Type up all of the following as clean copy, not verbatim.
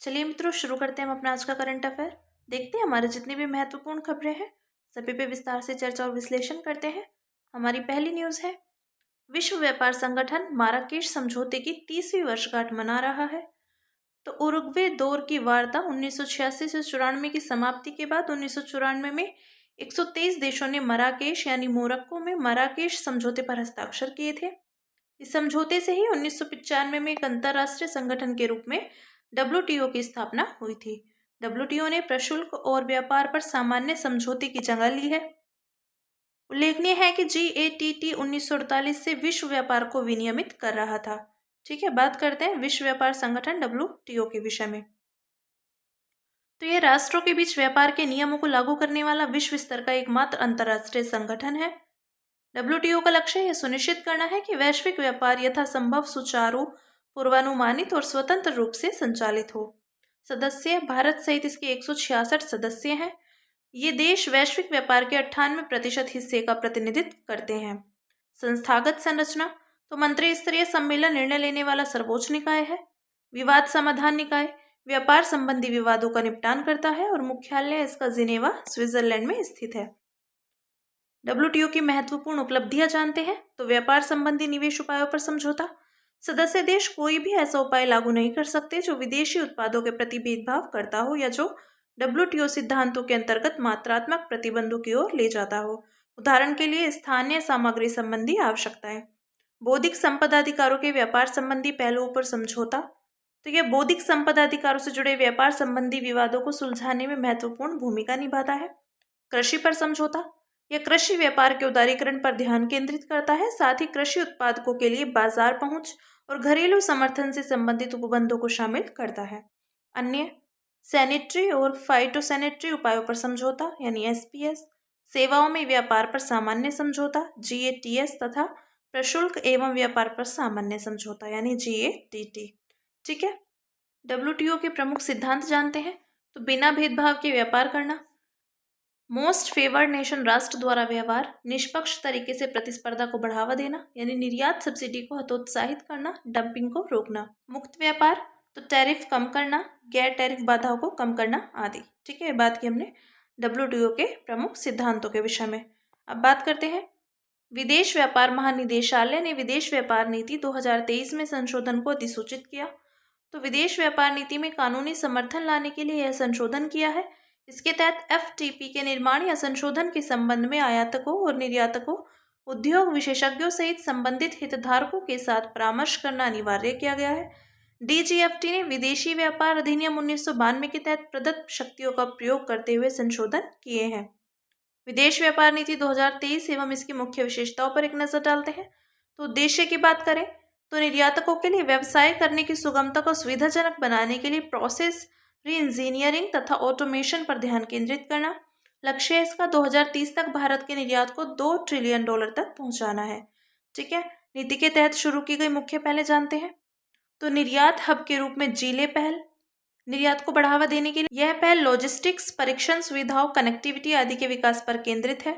चलिए मित्रों, शुरू करते हैं हम अपना आज का करंट अफेयर। देखते हैं हमारे जितनी भी महत्वपूर्ण खबरें हैं सभी पे विस्तार से चर्चा और विश्लेषण करते हैं। हमारी पहली न्यूज़ है, विश्व व्यापार संगठन माराकेश समझौते की 30वीं वर्षगांठ मना रहा है। तो उरुग्वे दौर की वार्ता 1986 से 94 की समाप्ति के बाद 1994 में 123 देशों ने मराकेश यानी मोरक्को में मराकेश समझौते पर हस्ताक्षर किए थे। इस समझौते से ही 1995 में एक अंतर्राष्ट्रीय संगठन के रूप में डब्ल्यूटीओ की स्थापना हुई थी। डब्ल्यूटीओ ने प्रशुल्क और व्यापार पर सामान्य समझौते की जगह ली है। उल्लेखनीय है कि GATT 1948 से विश्व व्यापार को विनियमित कर रहा था। ठीक है, बात करते हैं विश्व व्यापार संगठन डब्ल्यूटीओ के विषय में। तो यह राष्ट्रों के बीच व्यापार के नियमों को लागू करने वाला विश्व स्तर का एकमात्र अंतर्राष्ट्रीय संगठन है। डब्ल्यूटीओ का लक्ष्य यह सुनिश्चित करना है कि वैश्विक व्यापार यथासंभव सुचारू, पूर्वानुमानित और स्वतंत्र रूप से संचालित हो। सदस्य भारत सहित इसके 166 सदस्य हैं। ये देश वैश्विक व्यापार के 98% हिस्से का प्रतिनिधित्व करते हैं। संस्थागत संरचना, तो मंत्री स्तरीय सम्मेलन निर्णय लेने वाला सर्वोच्च निकाय है। विवाद समाधान निकाय व्यापार संबंधी विवादों का निपटान करता है और मुख्यालय इसका जिनेवा, स्विट्जरलैंड में स्थित है। डब्ल्यूटीओ की महत्वपूर्ण उपलब्धियां जानते हैं। तो व्यापार संबंधी निवेश उपायों पर समझौता, सदस्य देश कोई भी ऐसा उपाय लागू नहीं कर सकते जो विदेशी उत्पादों के प्रति भेदभाव करता हो या जो डब्ल्यूटीओ सिद्धांतों के अंतर्गत मात्रात्मक प्रतिबंधों की ओर ले जाता हो। उदाहरण के लिए स्थानीय सामग्री संबंधी आवश्यकताएं। बौद्धिक संपदा अधिकारों के व्यापार संबंधी पहलुओं पर समझौता, तो यह बौद्धिक संपदा अधिकारों से जुड़े व्यापार संबंधी विवादों को सुलझाने में महत्वपूर्ण भूमिका निभाता है। कृषि पर समझौता, यह कृषि व्यापार के उदारीकरण पर ध्यान केंद्रित करता है, साथ ही कृषि उत्पादकों के लिए बाजार पहुंच और घरेलू समर्थन से संबंधित उपबंधों को शामिल करता है। अन्य सैनिटरी और फाइटोसैनिटरी उपायों पर समझौता यानी SPS, सेवाओं में व्यापार पर सामान्य समझौता GATS तथा प्रशुल्क एवं व्यापार पर सामान्य समझौता यानी GATT। ठीक है, डब्ल्यूटीओ के प्रमुख सिद्धांत जानते हैं। तो बिना भेदभाव के व्यापार करना, मोस्ट फेवर्ड नेशन राष्ट्र द्वारा व्यवहार, निष्पक्ष तरीके से प्रतिस्पर्धा को बढ़ावा देना यानी निर्यात सब्सिडी को हतोत्साहित करना, डंपिंग को रोकना, मुक्त व्यापार, तो टैरिफ कम करना, गैर टैरिफ बाधाओं को कम करना आदि। ठीक है, बात की हमने डब्ल्यूटीओ के प्रमुख सिद्धांतों के विषय में। अब बात करते हैं, विदेश व्यापार महानिदेशालय ने विदेश व्यापार नीति 2023 में संशोधन को अधिसूचित किया। तो विदेश व्यापार नीति में कानूनी समर्थन लाने के लिए यह संशोधन किया है। इसके तहत FTP के निर्माण या संशोधन के संबंध में आयातकों और निर्यातकों, उद्योग विशेषज्ञों सहित संबंधित हितधारकों के साथ परामर्श करना अनिवार्य किया गया है। DGFT ने विदेशी व्यापार अधिनियम 1992 के तहत प्रदत्त शक्तियों का प्रयोग करते हुए संशोधन किए हैं। विदेश व्यापार नीति 2023 एवं इसकी मुख्य विशेषताओं पर एक नजर डालते हैं। तो उद्देश्य की बात करें तो निर्यातकों के लिए व्यवसाय करने की सुगमता को सुविधाजनक बनाने के लिए प्रोसेस री इंजीनियरिंग तथा ऑटोमेशन पर ध्यान केंद्रित करना। लक्ष्य है इसका 2030 तक भारत के निर्यात को $2 ट्रिलियन तक पहुंचाना है। ठीक है, नीति के तहत शुरू की गई मुख्य पहलें जानते हैं। तो निर्यात हब के रूप में जीले पहल, निर्यात को बढ़ावा देने के लिए यह पहल लॉजिस्टिक्स, परीक्षण सुविधाओं, कनेक्टिविटी आदि के विकास पर केंद्रित है।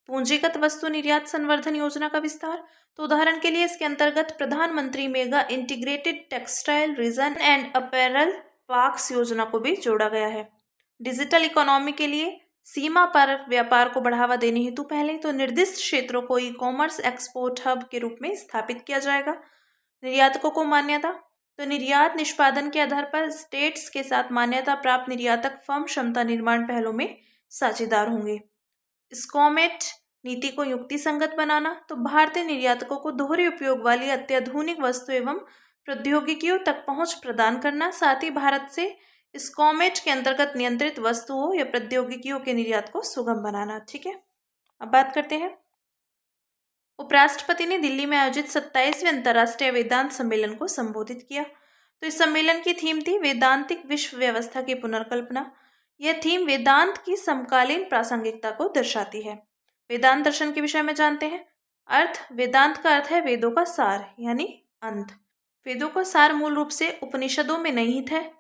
पूंजीगत वस्तु निर्यात संवर्धन योजना का विस्तार, तो उदाहरण के लिए इसके अंतर्गत प्रधानमंत्री mega integrated textile reason and apparel parks योजना को भी जोड़ा गया है। डिजिटल इकोनॉमी के लिए सीमा पर व्यापार को बढ़ावा देने हेतु पहले तो निर्दिष्ट क्षेत्रों को ई-कॉमर्स एक्सपोर्ट हब के रूप में स्थापित किया जाएगा। निर्यातकों को मान्यता, तो निर्यात निष्पादन के आधार पर स्टेट्स के साथ मान्यता प्राप्त निर्यातक फर्म क्षमता निर्माण पहलों में साझेदार होंगे। स्कॉमेट नीति को युक्ति संगत बनाना, तो भारतीय निर्यातकों को दोहरे उपयोग वाली अत्याधुनिक वस्तु एवं प्रौद्योगिकियों तक पहुंच प्रदान करना, साथ ही भारत से स्कॉमेट के अंतर्गत नियंत्रित वस्तुओं या प्रौद्योगिकियों के निर्यात को सुगम बनाना। ठीक है, अब बात करते हैं, उपराष्ट्रपति ने दिल्ली में आयोजित 27वें अंतर्राष्ट्रीय वेदांत सम्मेलन को संबोधित किया। तो इस सम्मेलन की थीम थी वेदांतिक विश्व व्यवस्था की पुनर्कल्पना। यह थीम वेदांत की समकालीन प्रासंगिकता को दर्शाती है। वेदांत दर्शन के विषय में जानते हैं। अर्थ, वेदांत का अर्थ है वेदों का सार यानी अंत। वेदों का सार मूल रूप से उपनिषदों में निहित है।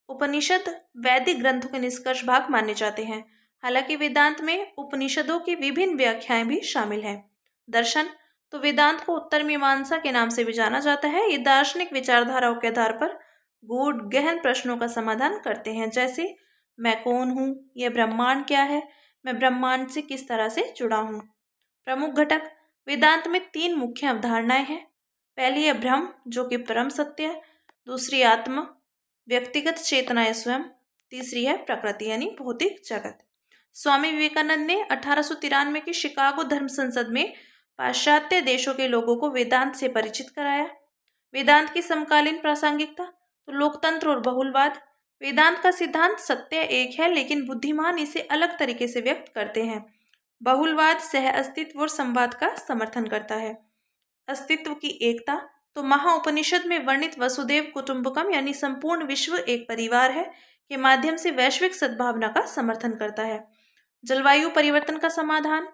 उपनिषद वैदिक ग्रंथों के निष्कर्ष भाग माने जाते हैं। हालांकि वेदांत में उपनिषदों की विभिन्न व्याख्याएं भी शामिल हैं। दर्शन, तो वेदांत को उत्तर मीमांसा के नाम से भी जाना जाता है। ये दार्शनिक विचारधाराओं के आधार पर गूढ़ गहन प्रश्नों का समाधान करते हैं, जैसे मैं कौन हूँ, यह ब्रह्मांड क्या है, मैं ब्रह्मांड से किस तरह से जुड़ा हूँ। प्रमुख घटक। वेदांत में 3 मुख्य अवधारणाएं हैं। पहली है ब्रह्म, जो कि परम सत्य है। दूसरी आत्मा, व्यक्तिगत चेतना या स्वयं। तीसरी है प्रकृति यानी भौतिक जगत। स्वामी विवेकानंद ने 1893 की शिकागो धर्म संसद में पाश्चात्य देशों के लोगों को वेदांत से परिचित कराया। वेदांत की समकालीन प्रासंगिकता। तो लोकतंत्र और बहुलवाद। वेदांत का सिद्धांत सत्य एक है, लेकिन बुद्धिमान इसे अलग तरीके से व्यक्त करते हैं। बहुलवाद सह अस्तित्व और संवाद का समर्थन करता है। अस्तित्व की एकता। तो महाउपनिषद में वर्णित वसुदेव कुटुंबकम यानी संपूर्ण विश्व एक परिवार है के माध्यम से वैश्विक सद्भावना का समर्थन करता है। जलवायु परिवर्तन का समाधान।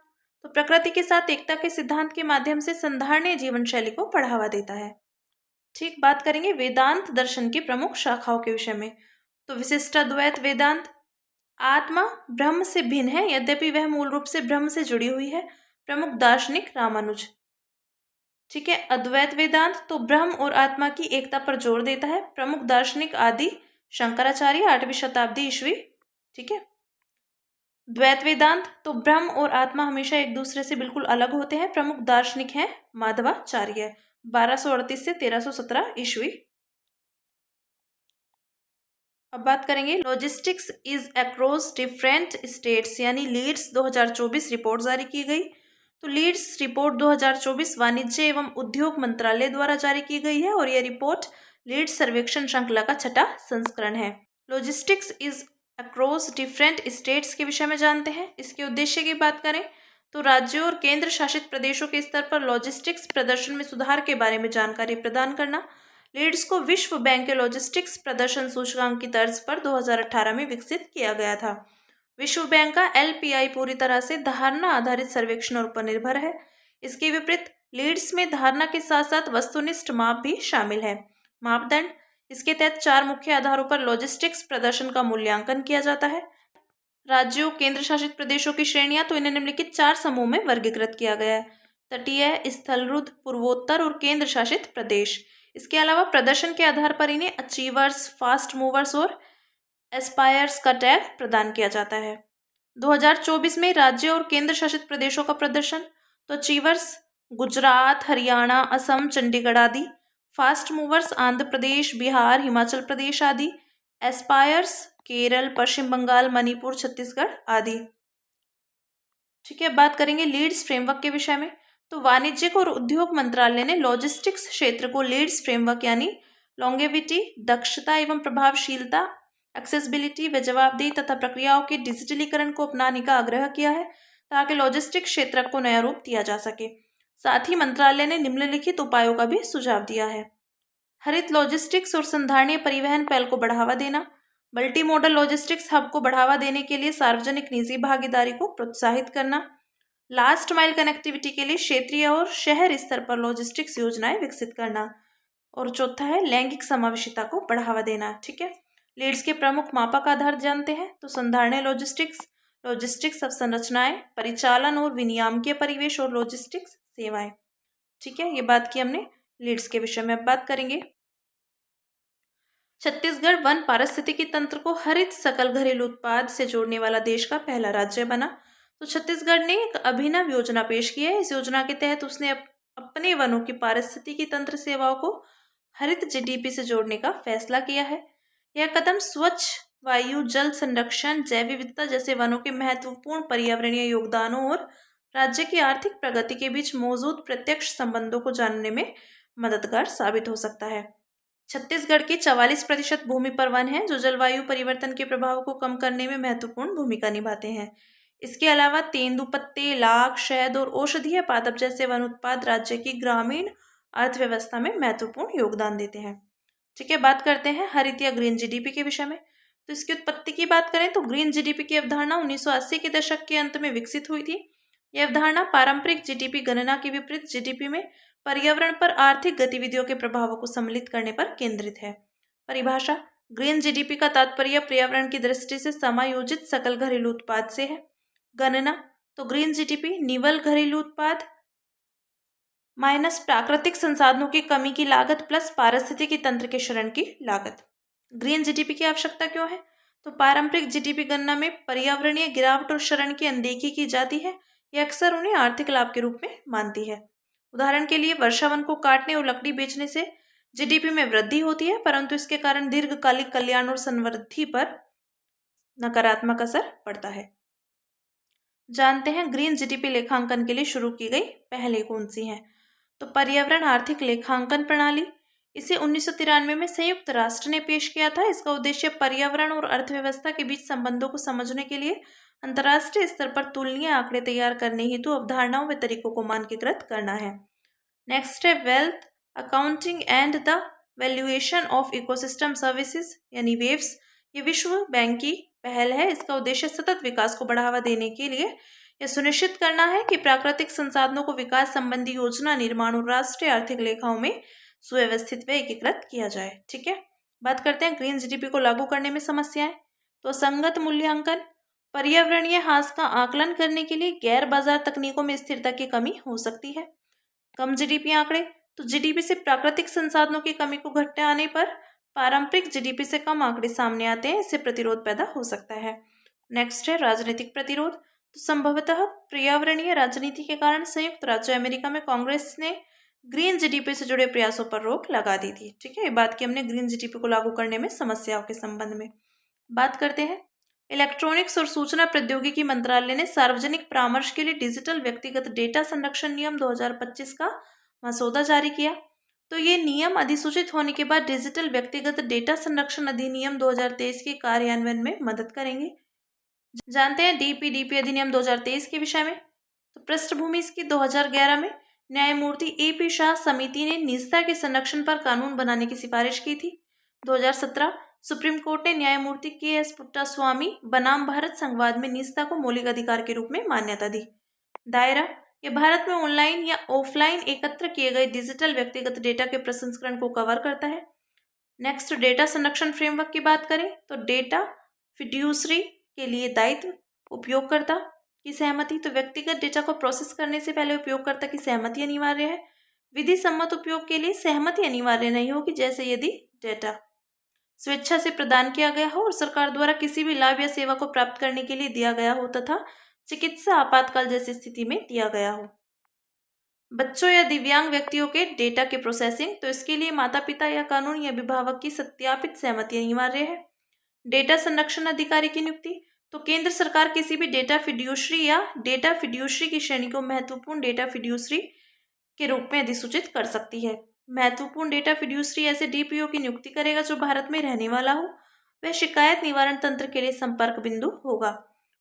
तो प्रकृति के साथ एकता के सिद्धांत के माध्यम से संधारणीय जीवन शैली को बढ़ावा देता है। ठीक, बात करेंगे वेदांत दर्शन की प्रमुख शाखाओं के विषय में। तो विशिष्टाद्वैत वेदांत। आत्मा ब्रह्म से भिन्न है, यद्यपि वह मूल रूप से ब्रह्म से जुड़ी हुई है। प्रमुख दार्शनिक रामानुज। ठीक है। अद्वैत वेदांत। तो ब्रह्म और आत्मा की एकता पर जोर देता है। प्रमुख दार्शनिक आदि शंकराचार्य, 8वीं शताब्दी ईस्वी। ठीक है। द्वैत वेदांत। तो ब्रह्म और आत्मा हमेशा एक दूसरे से बिल्कुल अलग होते हैं। प्रमुख दार्शनिक हैं माधवाचार्य, 1238 से 1317 ईस्वी। अब बात करेंगे logistics is across different states यानी लीड्स 2024 रिपोर्ट जारी की गई। तो लीड्स रिपोर्ट 2024 वाणिज्य एवं उद्योग मंत्रालय द्वारा जारी की गई है और यह रिपोर्ट लीड्स सर्वेक्षण श्रृंखला का 6ठा संस्करण है। Logistics is across different states के विषय में जानते हैं। इसके उद्देश्य की बात करें तो राज्यों और केंद्र शासित प्रदेशों के स्तर पर लॉजिस्टिक्स प्रदर्शन में सुधार के बारे में जानकारी प्रदान करना। लीड्स को विश्व बैंक के लॉजिस्टिक्स प्रदर्शन सूचकांक की तर्ज पर 2018 में विकसित किया गया था। विश्व बैंक का LPI पूरी तरह से धारणा आधारित सर्वेक्षणों पर निर्भर है। इसके विपरीत लीड्स में धारणा के साथ साथ वस्तुनिष्ठ माप भी शामिल है। मापदंड। इसके तहत 4 मुख्य आधारों पर लॉजिस्टिक्स प्रदर्शन का मूल्यांकन किया जाता है। राज्यों केंद्र शासित प्रदेशों की श्रेणियां। तो इन्हें निम्नलिखित 4 समूह में वर्गीकृत किया गया है। तटीय, स्थलरुद्ध, पूर्वोत्तर और केंद्र शासित प्रदेश। इसके अलावा प्रदर्शन के आधार पर इन्हें अचीवर्स, फास्ट मूवर्स और एस्पायर्स का टैग प्रदान किया जाता है। 2024 में राज्य और केंद्र शासित प्रदेशों का प्रदर्शन। तो अचीवर्स गुजरात, हरियाणा, असम, चंडीगढ़ आदि। फास्ट मूवर्स आंध्र प्रदेश, बिहार, हिमाचल प्रदेश आदि। एस्पायर्स केरल, पश्चिम बंगाल, मणिपुर, छत्तीसगढ़ आदि। ठीक है। बात करेंगे लीड्स फ्रेमवर्क के विषय में। तो वाणिज्यिक और उद्योग मंत्रालय ने लॉजिस्टिक्स क्षेत्र को लीड्स फ्रेमवर्क यानी लॉन्गेविटी, दक्षता एवं प्रभावशीलता, एक्सेसिबिलिटी व जवाबदेही तथा प्रक्रियाओं के डिजिटलीकरण को अपनाने का आग्रह किया है ताकि लॉजिस्टिक्स क्षेत्र को नया रूप दिया जा सके। साथ ही मंत्रालय ने निम्नलिखित उपायों का भी सुझाव दिया है। हरित लॉजिस्टिक्स और संधारणीय परिवहन पहल को बढ़ावा देना। मल्टी मॉडल लॉजिस्टिक्स हब को बढ़ावा देने के लिए सार्वजनिक निजी भागीदारी को प्रोत्साहित करना। लास्ट माइल कनेक्टिविटी के लिए क्षेत्रीय और शहर स्तर पर लॉजिस्टिक्स योजनाएं विकसित करना। और चौथा है लैंगिक समावेशिता को बढ़ावा देना। ठीक है। लीड्स के प्रमुख मापक आधार जानते हैं। तो संधारणीय लॉजिस्टिक्स, लॉजिस्टिक्स अवसंरचनाएं, परिचालन और विनियामकीय परिवेश और लॉजिस्टिक्स सेवाएं। ठीक है। ये बात की हमने लीड्स के विषय में। अब बात करेंगे छत्तीसगढ़ वन पारिस्थितिकी तंत्र को हरित सकल घरेलू उत्पाद से जोड़ने वाला देश का पहला राज्य बना। तो छत्तीसगढ़ ने एक अभिनव योजना पेश की है। इस योजना के तहत उसने अपने वनों की पारिस्थितिकी तंत्र सेवाओं को हरित GDP से जोड़ने का फैसला किया है। यह कदम स्वच्छ वायु, जल संरक्षण, जैव विविधता जैसे वनों के महत्वपूर्ण पर्यावरणीय योगदानों और राज्य की आर्थिक प्रगति के बीच मौजूद प्रत्यक्ष संबंधों को जानने में मददगार साबित हो सकता है। छत्तीसगढ़ की 44% भूमि पर वन है जो जलवायु परिवर्तन के प्रभाव को कम करने में महत्वपूर्ण भूमिका निभाते हैं। इसके अलावा तेंदुपत्ते, लाख, शहद और औषधीय पादप जैसे वन उत्पाद राज्य की ग्रामीण अर्थव्यवस्था में महत्वपूर्ण योगदान देते हैं। ठीक है। बात करते हैं हरित या ग्रीन GDP के विषय में। तो इसकी उत्पत्ति की बात करें तो ग्रीन GDP की अवधारणा 1980 के दशक के अंत में विकसित हुई थी। यह अवधारणा पारंपरिक GDP गणना के विपरीत GDP में पर्यावरण पर आर्थिक गतिविधियों के प्रभावों को सम्मिलित करने पर केंद्रित है। परिभाषा। ग्रीन GDP का तात्पर्य पर्यावरण की दृष्टि से समायोजित सकल घरेलू उत्पाद से है। गणना। तो ग्रीन GDP निवल घरेलू उत्पाद माइनस प्राकृतिक संसाधनों की कमी की लागत प्लस पारिस्थितिकी तंत्र के क्षरण की लागत। ग्रीन जीडीपी की आवश्यकता क्यों है? तो पारंपरिक जीडीपी गणना में पर्यावरणीय गिरावट और शरण की अनदेखी की जाती है। यह अक्सर उन्हें आर्थिक लाभ के रूप में मानती है। उदाहरण के लिए वर्षावन को काटने और लकड़ी बेचने से जीडीपी में वृद्धि होती है, परंतु इसके कारण दीर्घकालिक कल्याण और समृद्धि पर नकारात्मक असर पड़ता है। जानते हैं ग्रीन जीडीपी लेखांकन के लिए शुरू की गई पहले कौन सी है? तो पर्यावरण आर्थिक लेखांकन प्रणाली। इसे 1993 में संयुक्त राष्ट्र ने पेश किया था। इसका उद्देश्य पर्यावरण और अर्थव्यवस्था के बीच संबंधों को समझने के लिए अंतर्राष्ट्रीय स्तर पर तुलनीय आंकड़े तैयार करने हेतु अवधारणाओं व तरीकों को मानकीकृत करना है। नेक्स्ट है wealth accounting and the valuation of ecosystem services यानी वेव्स। ये विश्व बैंक की पहल है। इसका उद्देश्य सतत विकास को बढ़ावा देने के लिए यह सुनिश्चित करना है कि प्राकृतिक संसाधनों को विकास संबंधी योजना निर्माण और राष्ट्रीय आर्थिक लेखाओं में सुव्यवस्थित व एकीकृत किया जाए। ठीक है, बात करते हैं ग्रीन जीडीपी को लागू करने में समस्याएं। तो संगत मूल्यांकन, पर्यावरणीय ह्रास का आकलन करने के लिए गैर बाजार तकनीकों में स्थिरता की कमी हो सकती है। कम जीडीपी आंकड़े, तो जीडीपी से प्राकृतिक संसाधनों की कमी को घटने आने पर पारंपरिक जीडीपी से कम आंकड़े सामने आते हैं। इससे प्रतिरोध पैदा हो सकता है। नेक्स्ट है राजनीतिक प्रतिरोध। तो संभवतः पर्यावरणीय राजनीति के कारण संयुक्त राज्य अमेरिका में कांग्रेस ने ग्रीन जीडीपी से जुड़े प्रयासों पर रोक लगा दी थी। ठीक है, ये बात की हमने ग्रीन जीडीपी को लागू करने में समस्याओं के संबंध में। बात करते हैं इलेक्ट्रॉनिक्स और सूचना प्रौद्योगिकी मंत्रालय ने सार्वजनिक परामर्श के लिए डिजिटल व्यक्तिगत डेटा संरक्षण नियम 2025 का मसौदा जारी किया। तो ये नियम अधिसूचित होने के बाद डिजिटल व्यक्तिगत डेटा संरक्षण अधिनियम 2023 के कार्यान्वयन में मदद करेंगे। जानते हैं डीपीडीपी अधिनियम 2023 के विषय में। तो पृष्ठभूमि इसकी 2011 में न्यायमूर्ति ए.पी. शाह समिति ने निजता के संरक्षण पर कानून बनाने की सिफारिश की थी। 2017 सुप्रीम कोर्ट ने न्यायमूर्ति के.एस. पुट्टास्वामी बनाम भारत संघवाद में निजता को मौलिक अधिकार के रूप में मान्यता दी। दायरा, यह भारत में ऑनलाइन या ऑफलाइन एकत्र किए गए डिजिटल व्यक्तिगत डेटा के प्रसंस्करण को कवर करता है। नेक्स्ट, डेटा संरक्षण फ्रेमवर्क की बात करें तो डेटा फिड्यूसरी के लिए दायित्व, उपयोगकर्ता की सहमति। तो व्यक्तिगत डेटा को प्रोसेस करने से पहले उपयोगकर्ता की सहमति अनिवार्य है। विधि सम्मत उपयोग के लिए सहमति अनिवार्य नहीं होगी, जैसे यदि डेटा स्वेच्छा से प्रदान किया गया हो और सरकार द्वारा किसी भी लाभ या सेवा को प्राप्त करने के लिए दिया गया हो तथा चिकित्सा आपातकाल जैसी स्थिति में दिया गया हो। बच्चों या दिव्यांग व्यक्तियों के डेटा के प्रोसेसिंग, तो इसके लिए माता पिता या कानून या अभिभावक की सत्यापित सहमति अनिवार्य है। डेटा संरक्षण अधिकारी की नियुक्ति, तो केंद्र सरकार किसी भी डेटा फिड्यूशरी या डेटा फिड्यूशरी की श्रेणी को महत्वपूर्ण डेटा फिड्यूशरी के रूप में अधिसूचित कर सकती है। महत्वपूर्ण डेटा फिड्यूशरी ऐसे डीपीओ की नियुक्ति करेगा जो भारत में रहने वाला हो। वह शिकायत निवारण तंत्र के लिए संपर्क बिंदु होगा।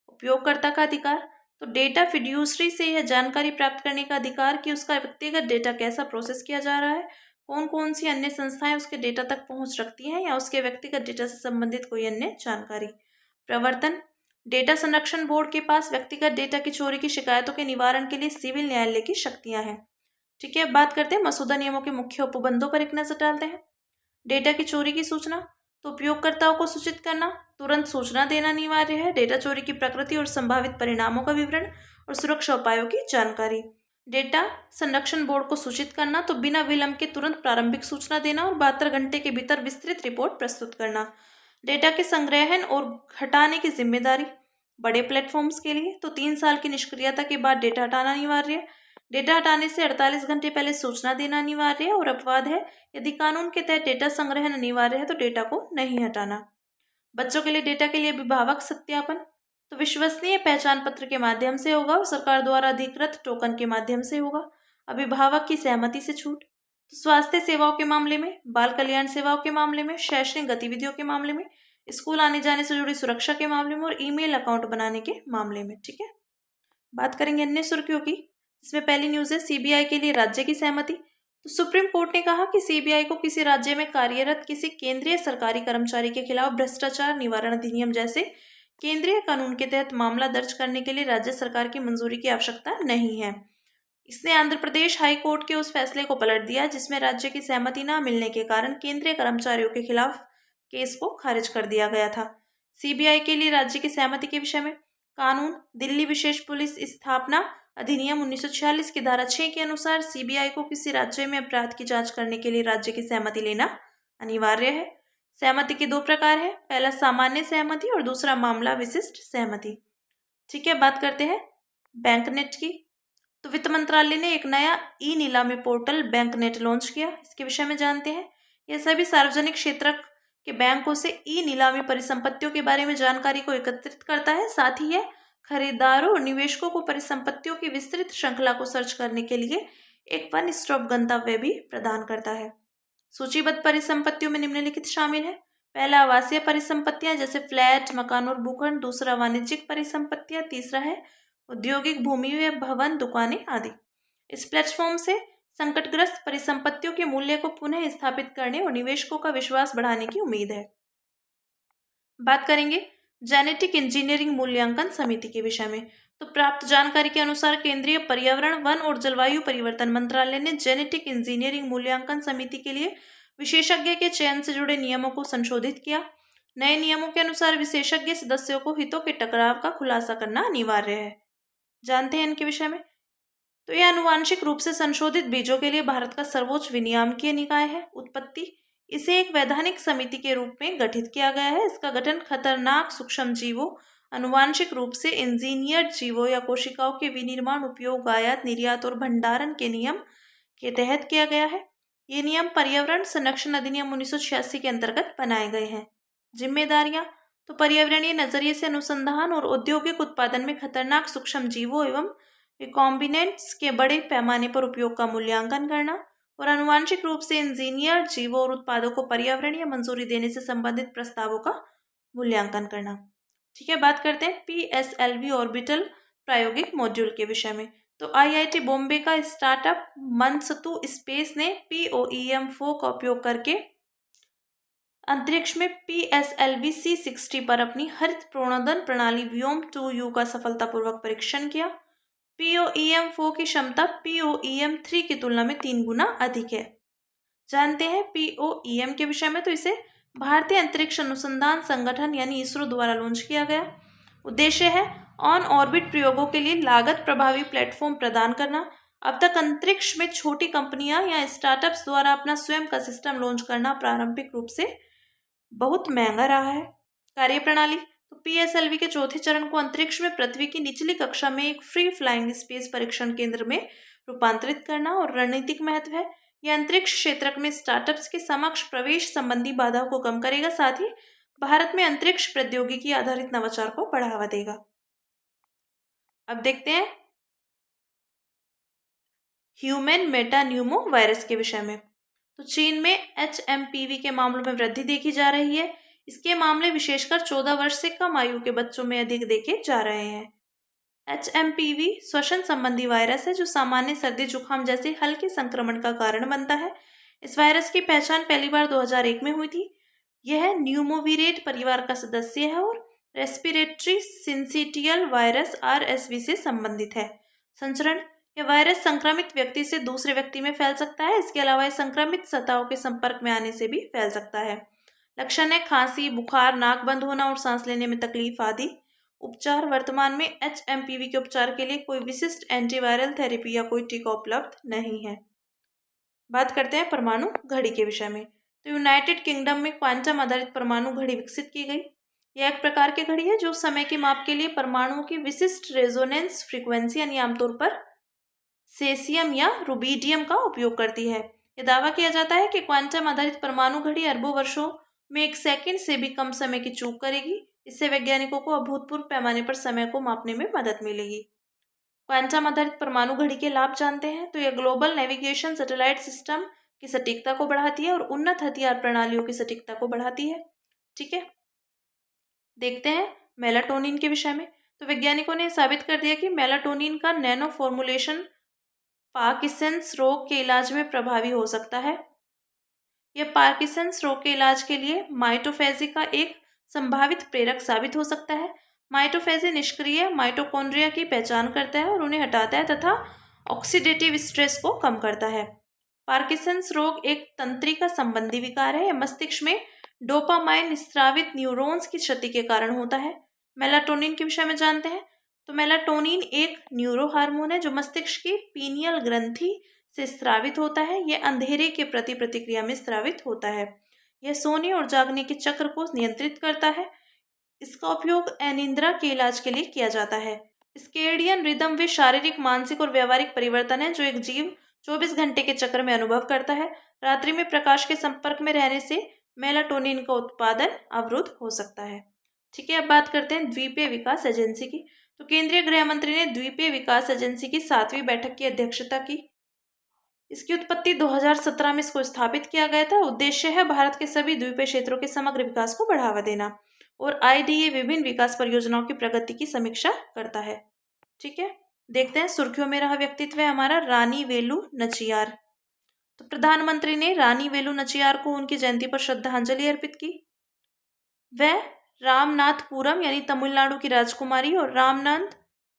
उपयोगकर्ता का अधिकार, तो डेटा फिड्यूसरी से यह जानकारी प्राप्त करने का अधिकार कि उसका व्यक्तिगत डेटा कैसा प्रोसेस किया जा रहा है, कौन कौन सी अन्य संस्थाएं उसके डेटा तक पहुंच रखती हैं या उसके व्यक्तिगत डेटा से संबंधित कोई अन्य जानकारी। प्रवर्तन, डेटा संरक्षण बोर्ड के पास व्यक्तिगत डेटा की चोरी की शिकायतों के निवारण के लिए सिविल न्यायालय की शक्तियां हैं। ठीक है, अब बात करते हैं मसौदा नियमों के मुख्य उपबंधों पर एक नजर डालते हैं। डेटा की चोरी की सूचना, तो उपयोगकर्ताओं को सूचित करना, तुरंत सूचना देना अनिवार्य है। डेटा चोरी की प्रकृति और संभावित परिणामों का विवरण और सुरक्षा उपायों की जानकारी। डेटा संरक्षण बोर्ड को सूचित करना, तो बिना विलंब के तुरंत प्रारंभिक सूचना देना और 72 घंटे के भीतर विस्तृत रिपोर्ट प्रस्तुत करना। डेटा के संग्रहण और हटाने की जिम्मेदारी बड़े प्लेटफॉर्म्स के लिए, तो 3 साल की निष्क्रियता के बाद डेटा हटाना अनिवार्य है। डेटा हटाने से 48 घंटे पहले सूचना देना अनिवार्य है और अपवाद है यदि कानून के तहत डेटा संग्रहण अनिवार्य है तो डेटा को नहीं हटाना। बच्चों के लिए डेटा के लिए अभिभावक सत्यापन, तो विश्वसनीय पहचान पत्र के माध्यम से होगा और सरकार द्वारा अधिकृत टोकन के माध्यम से होगा। अभिभावक की सहमति से छूट, तो स्वास्थ्य सेवाओं के मामले में, बाल कल्याण सेवाओं के मामले में, शैक्षणिक गतिविधियों के मामले में, स्कूल आने जाने से जुड़ी सुरक्षा के मामले में और ईमेल अकाउंट बनाने के मामले में। ठीक है, बात करेंगे अन्य सुर्खियों की, जिसमें पहली न्यूज है सीबीआई के लिए राज्य की सहमति। तो सुप्रीम कोर्ट ने कहा कि सीबीआई को किसी राज्य में कार्यरत किसी केंद्रीय सरकारी कर्मचारी के खिलाफ भ्रष्टाचार निवारण अधिनियम जैसे केंद्रीय कानून के तहत मामला दर्ज करने के लिए राज्य सरकार की मंजूरी की आवश्यकता नहीं है। इसने आंध्र प्रदेश हाई कोर्ट के उस फैसले को पलट दिया जिसमें राज्य की सहमति न मिलने के कारण केंद्रीय कर्मचारियों के खिलाफ केस को खारिज कर दिया गया था। सीबीआई के लिए राज्य की सहमति के विषय में कानून, दिल्ली विशेष पुलिस स्थापना अधिनियम 1946 की धारा 6 के अनुसार सीबीआई को किसी राज्य में अपराध की जांच करने के लिए राज्य की सहमति लेना अनिवार्य है। सहमति के दो प्रकार है, पहला सामान्य सहमति और दूसरा मामला विशिष्ट सहमति। ठीक है, बात करते हैं बैंकनेट की। तो वित्त मंत्रालय ने एक नया ई नीलामी पोर्टल बैंकनेट लॉन्च किया। इसके विषय में जानते हैं। यह सभी सार्वजनिक क्षेत्र के बैंकों से ई नीलामी परिसंपत्तियों के बारे में जानकारी को एकत्रित करता है। साथ ही यह खरीदारों और निवेशकों को परिसंपत्तियों की विस्तृत श्रृंखला को सर्च करने के लिए एक वन स्टॉप गंतव्य भी प्रदान करता है। सूचीबद्ध परिसंपत्तियों में निम्नलिखित शामिल है। पहला आवासीय परिसंपत्तियां जैसे फ्लैट, मकान और भूखंड। दूसरा वाणिज्यिक परिसंपत्तियां। तीसरा है औद्योगिक भूमि व भवन, दुकानें आदि। इस प्लेटफॉर्म से संकटग्रस्त परिसंपत्तियों के मूल्य को पुनः स्थापित करने और निवेशकों का विश्वास बढ़ाने की उम्मीद है। बात करेंगे जेनेटिक इंजीनियरिंग मूल्यांकन समिति के विषय में। तो प्राप्त जानकारी के अनुसार केंद्रीय पर्यावरण, वन और जलवायु परिवर्तन मंत्रालय ने जेनेटिक इंजीनियरिंग मूल्यांकन समिति के लिए विशेषज्ञ के चयन से जुड़े नियमों को संशोधित किया। नए नियमों के अनुसार विशेषज्ञ सदस्यों को हितों के टकराव का खुलासा करना अनिवार्य है। जानते हैं इनके विषय में। तो यह आनुवांशिक रूप से संशोधित बीजों के लिए भारत का सर्वोच्च विनियामकीय निकाय है। उत्पत्ति, इसे एक वैधानिक समिति के रूप में गठित किया गया है। इसका गठन खतरनाक सूक्ष्म जीवों, आनुवांशिक रूप से इंजीनियर्ड जीवों या कोशिकाओं के विनिर्माण, उपयोग, आयात, निर्यात और भंडारण के नियम के तहत किया गया है। ये नियम पर्यावरण संरक्षण अधिनियम 1986 के अंतर्गत बनाए गए हैं। जिम्मेदारियां, तो पर्यावरणीय नजरिए से अनुसंधान और औद्योगिक उत्पादन में खतरनाक सूक्ष्म जीवों एवं रिकॉम्बिनेंट्स के बड़े पैमाने पर उपयोग का मूल्यांकन करना और आनुवांशिक रूप से इंजीनियर्ड जीवों और उत्पादों को पर्यावरणीय मंजूरी देने से संबंधित प्रस्तावों का मूल्यांकन करना। ठीक है, बात करते हैं PSLV ऑर्बिटल प्रायोगिक मॉड्यूल के विषय में। तो IIT बॉम्बे का स्टार्टअप मनसतु स्पेस ने POEM4 का उपयोग करके अंतरिक्ष में PSLV C60 पर अपनी हरित प्रणोदन प्रणाली व्योम 2U का सफलतापूर्वक परीक्षण किया। POEM4 की क्षमता POEM3 की तुलना में 3 गुना अधिक है। जानते हैं POEM के विषय में। तो इसे भारतीय अंतरिक्ष अनुसंधान संगठन यानी इसरो द्वारा लॉन्च किया गया। उद्देश्य है ऑन ऑर्बिट प्रयोगों के लिए लागत प्रभावी प्लेटफॉर्म प्रदान करना। अब तक अंतरिक्ष में छोटी कंपनियां या स्टार्टअप्स द्वारा अपना स्वयं का सिस्टम लॉन्च करना प्रारंभिक रूप से बहुत महंगा रहा है। कार्यप्रणाली, तो PSLV के चौथे चरण को अंतरिक्ष में पृथ्वी की निचली कक्षा में एक फ्री फ्लाइंग स्पेस परीक्षण केंद्र में रूपांतरित करना और रणनीतिक महत्व है। यह अंतरिक्ष क्षेत्र में स्टार्टअप्स के समक्ष प्रवेश संबंधी बाधाओं को कम करेगा, साथ ही भारत में अंतरिक्ष प्रौद्योगिकी आधारित नवाचार को बढ़ावा देगा। अब देखते हैं ह्यूमन मेटान्यूमो वायरस के विषय में। तो चीन में HMPV के मामलों में वृद्धि देखी जा रही है। इसके मामले विशेषकर 14 वर्ष से कम आयु के बच्चों में अधिक देखे जा रहे हैं। HMPV श्वसन संबंधी वायरस है जो सामान्य सर्दी जुकाम जैसे हल्के संक्रमण का कारण बनता है। इस वायरस की पहचान पहली बार 2001 में हुई थी। यह न्यूमोवीरेट परिवार का सदस्य है और रेस्पिरेटरी सिंसिटियल वायरस RSV से संबंधित है। संचरण, यह वायरस संक्रमित व्यक्ति से दूसरे व्यक्ति में फैल सकता है। इसके अलावा यह संक्रमित सतहों के संपर्क में आने से भी फैल सकता है। लक्षण है खांसी, बुखार, नाक बंद होना और सांस लेने में तकलीफ आदि। उपचार, वर्तमान में HMPV के उपचार के लिए कोई विशिष्ट एंटीवायरल थेरेपी या कोई टीका उपलब्ध नहीं है। बात करते हैं परमाणु घड़ी के विषय में। तो यूनाइटेड किंगडम में क्वांटम आधारित परमाणु घड़ी विकसित की गई। यह एक प्रकार की घड़ी है जो समय के माप के लिए परमाणुओं की विशिष्ट रेजोनेंस फ्रीक्वेंसी यानी आमतौर पर सेसियम या रुबिडियम का उपयोग करती है। यह दावा किया जाता है कि क्वांटम आधारित परमाणु घड़ी अरबों वर्षों में 1 सेकंड से भी कम समय की चूक करेगी। इससे वैज्ञानिकों को अभूतपूर्व पैमाने पर समय को मापने में मदद मिलेगी। क्वांटम आधारित परमाणु घड़ी के लाभ जानते हैं। तो यह ग्लोबल नेविगेशन सैटेलाइट सिस्टम की सटीकता को बढ़ाती है और उन्नत हथियार प्रणालियों की सटीकता को बढ़ाती है। ठीक है, देखते हैं मेलाटोनिन के विषय में। तो वैज्ञानिकों ने साबित कर दिया कि मेलाटोनिन का नैनो फॉर्मुलेशन पार्किंसंस रोग के इलाज में प्रभावी हो सकता है। यह पार्किंसंस रोग के इलाज के लिए माइटोफेजी का एक संभावित प्रेरक साबित हो सकता है। माइटोफेजी निष्क्रिय माइटोकॉन्ड्रिया की पहचान करता है और उन्हें हटाता है तथा ऑक्सीडेटिव स्ट्रेस को कम करता है। पार्किंसंस रोग एक तंत्रिका संबंधी विकार है। यह मस्तिष्क में डोपामाइन स्रावित न्यूरॉन्स की क्षति के कारण होता है। मेलाटोनिन के विषय में जानते हैं। तो मेलाटोनिन एक न्यूरो हार्मोन है जो मस्तिष्क की पीनियल ग्रंथि से स्रावित होता है। यह अंधेरे के प्रति प्रतिक्रिया में स्रावित होता है। यह सोने और जागने के चक्र को नियंत्रित करता है। इसका उपयोग अनिद्रा के इलाज के लिए किया जाता है। स्केडियन रिदम वे शारीरिक, मानसिक और व्यवहारिक परिवर्तन है जो एक जीव 24 घंटे के चक्र में अनुभव करता है। रात्रि में प्रकाश के संपर्क में रहने से मेलाटोनिन का उत्पादन अवरुद्ध हो सकता है। ठीक है, अब बात करते हैं द्वीपीय विकास एजेंसी की। तो केंद्रीय गृह मंत्री ने द्वीपीय विकास एजेंसी की 7वीं बैठक की अध्यक्षता की। इसकी उत्पत्ति 2017 में इसको स्थापित किया गया था। उद्देश्य है भारत के सभी द्वीपीय क्षेत्रों के समग्र विकास को बढ़ावा देना और आईडीए विभिन्न विकास परियोजनाओं की प्रगति की समीक्षा करता है। ठीक है, देखते हैं सुर्खियों में रहा व्यक्तित्व है हमारा रानी वेलु नचियार। तो प्रधानमंत्री ने रानी वेलु नचियार को उनकी जयंती पर श्रद्धांजलि अर्पित की। वह रामनाथपुरम यानी तमिलनाडु की राजकुमारी और रामनाथ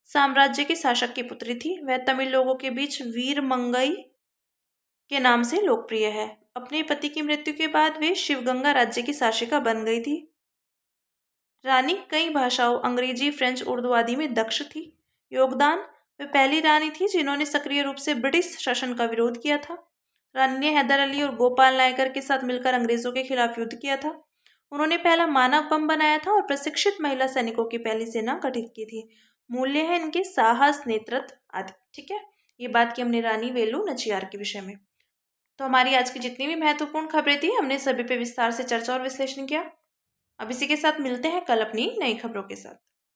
साम्राज्य के शासक की पुत्री थी। वह तमिल लोगों के बीच वीर मंगई के नाम से लोकप्रिय है। अपने पति की मृत्यु के बाद वे शिवगंगा राज्य की शासिका बन गई थी। रानी कई भाषाओं अंग्रेजी, फ्रेंच, उर्दू आदि में दक्ष थी। योगदान, वे पहली रानी थी जिन्होंने सक्रिय रूप से ब्रिटिश शासन का विरोध किया था। रानी ने हैदर अली और गोपाल नायकर के साथ मिलकर अंग्रेजों के खिलाफ युद्ध किया था। उन्होंने पहला मानव बम बनाया था और प्रशिक्षित महिला सैनिकों की पहली सेना गठित की थी। मूल्य है इनके साहस, नेतृत्व आदि। ठीक है, ये बात की हमने रानी वेलु नचियार के विषय में। तो हमारी आज की जितनी भी महत्वपूर्ण खबरें थी हमने सभी पे विस्तार से चर्चा और विश्लेषण किया। अब इसी के साथ मिलते हैं कल अपनी नई खबरों के साथ।